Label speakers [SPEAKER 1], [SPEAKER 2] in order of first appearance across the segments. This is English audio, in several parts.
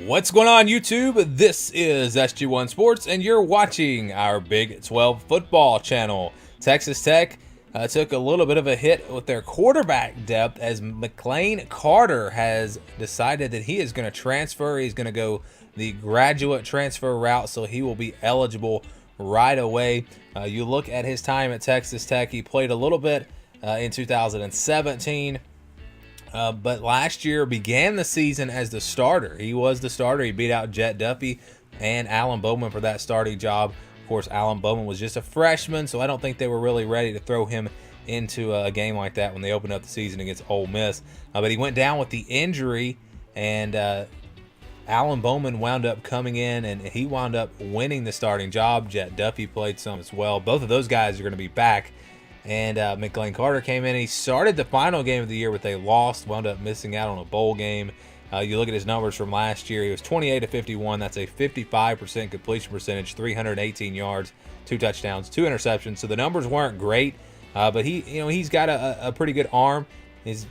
[SPEAKER 1] What's going on, YouTube? This is SG1 Sports, and you're watching our Big 12 football channel. Texas Tech took a little bit of a hit with their quarterback depth as McLane Carter has decided that he is going to transfer. He's going to go the graduate transfer route, so he will be eligible right away. You look at his time at Texas Tech, he played a little bit in 2017. But last year began the season as the starter. He was the starter. He beat out Jet Duffy and Alan Bowman for that starting job. Of course, Alan Bowman was just a freshman, so I don't think they were really ready to throw him into a game like that when they opened up the season against Ole Miss. But he went down with the injury, and Alan Bowman wound up coming in, and he wound up winning the starting job. Jet Duffy played some as well. Both of those guys are going to be back. And McLane Carter came in. He started the final game of the year, but they lost, wound up missing out on a bowl game. You look at his numbers from last year. He was 28 of 51. That's a 55% completion percentage, 318 yards, 2 touchdowns, 2 interceptions. So the numbers weren't great, but he's got a pretty good arm. He's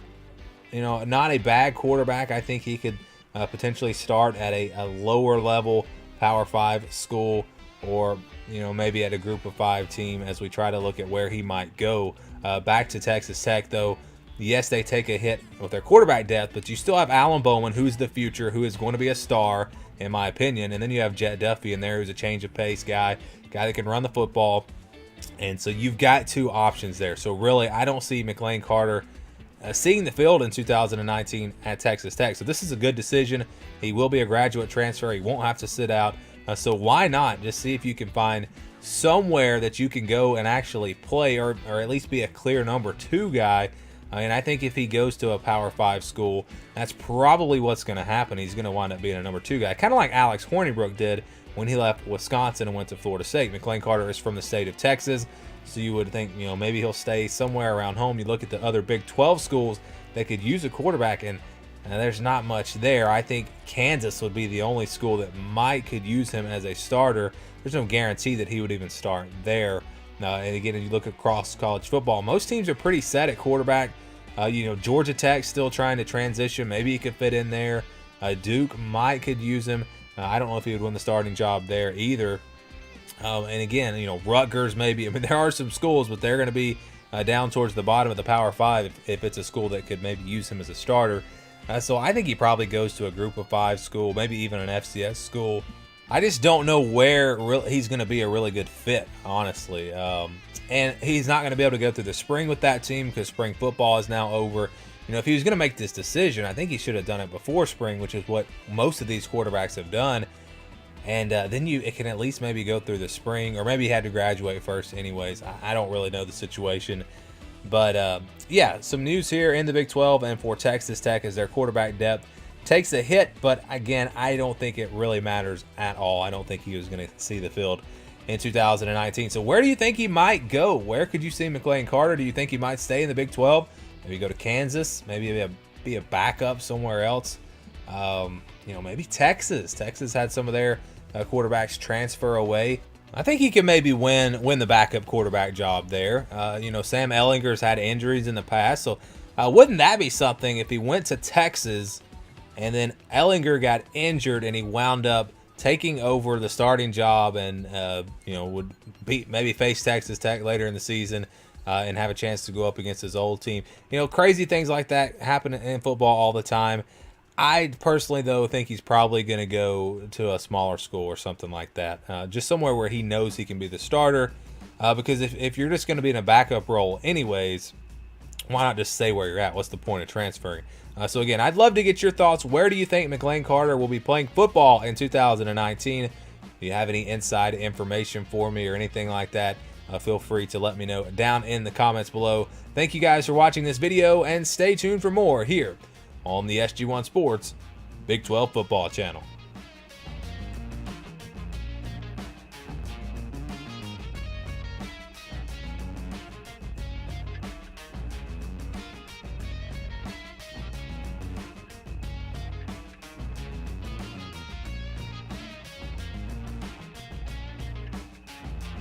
[SPEAKER 1] not a bad quarterback. I think he could potentially start at a lower level Power 5 school, or maybe at a Group of 5 team as we try to look at where he might go. Back to Texas Tech, though. Yes, they take a hit with their quarterback depth, but you still have Alan Bowman, who's the future, who is going to be a star, in my opinion. And then you have Jet Duffy in there, who's a change of pace guy that can run the football. And so you've got 2 options there. So really, I don't see McLane Carter seeing the field in 2019 at Texas Tech. So this is a good decision. He will be a graduate transfer. He won't have to sit out. So why not just see if you can find somewhere that you can go and actually play, or at least be a clear number 2 guy. And I think if he goes to a Power 5 school, that's probably what's going to happen. He's going to wind up being a number 2 guy, kind of like Alex Hornibrook did when he left Wisconsin and went to Florida State. McLane Carter is from the state of Texas, so you would think maybe he'll stay somewhere around home. You look at the other Big 12 schools that could use a quarterback, and there's not much there. I think Kansas would be the only school that could use him as a starter. There's no guarantee that he would even start there. And again, if you look across college football, most teams are pretty set at quarterback. Georgia Tech still trying to transition. Maybe he could fit in there. Duke could use him. I don't know if he would win the starting job there either. And again, Rutgers maybe. I mean, there are some schools, but they're going to be down towards the bottom of the Power 5 if it's a school that could maybe use him as a starter. So I think he probably goes to a Group of 5 school, maybe even an FCS school. I just don't know where he's going to be a really good fit, honestly. And he's not going to be able to go through the spring with that team because spring football is now over. If he was going to make this decision, I think he should have done it before spring, which is what most of these quarterbacks have done. And then it can at least maybe go through the spring, or maybe he had to graduate first anyways. I don't really know the situation. But, yeah, some news here in the Big 12 and for Texas Tech as their quarterback depth takes a hit. But, again, I don't think it really matters at all. I don't think he was going to see the field in 2019. So where do you think he might go? Where could you see McLane Carter? Do you think he might stay in the Big 12? Maybe go to Kansas? Maybe be a backup somewhere else? Maybe Texas. Texas had some of their quarterbacks transfer away. I think he can maybe win the backup quarterback job there. Sam Ehlinger's had injuries in the past, so wouldn't that be something if he went to Texas and then Ehlinger got injured and he wound up taking over the starting job and would maybe face Texas Tech later in the season and have a chance to go up against his old team. Crazy things like that happen in football all the time. I personally, though, think he's probably going to go to a smaller school or something like that. Just somewhere where he knows he can be the starter. Because if you're just going to be in a backup role anyways, why not just stay where you're at? What's the point of transferring? So, again, I'd love to get your thoughts. Where do you think McLane Carter will be playing football in 2019? If you have any inside information for me or anything like that, feel free to let me know down in the comments below. Thank you guys for watching this video, and stay tuned for more here on the SG1 Sports Big 12 Football Channel.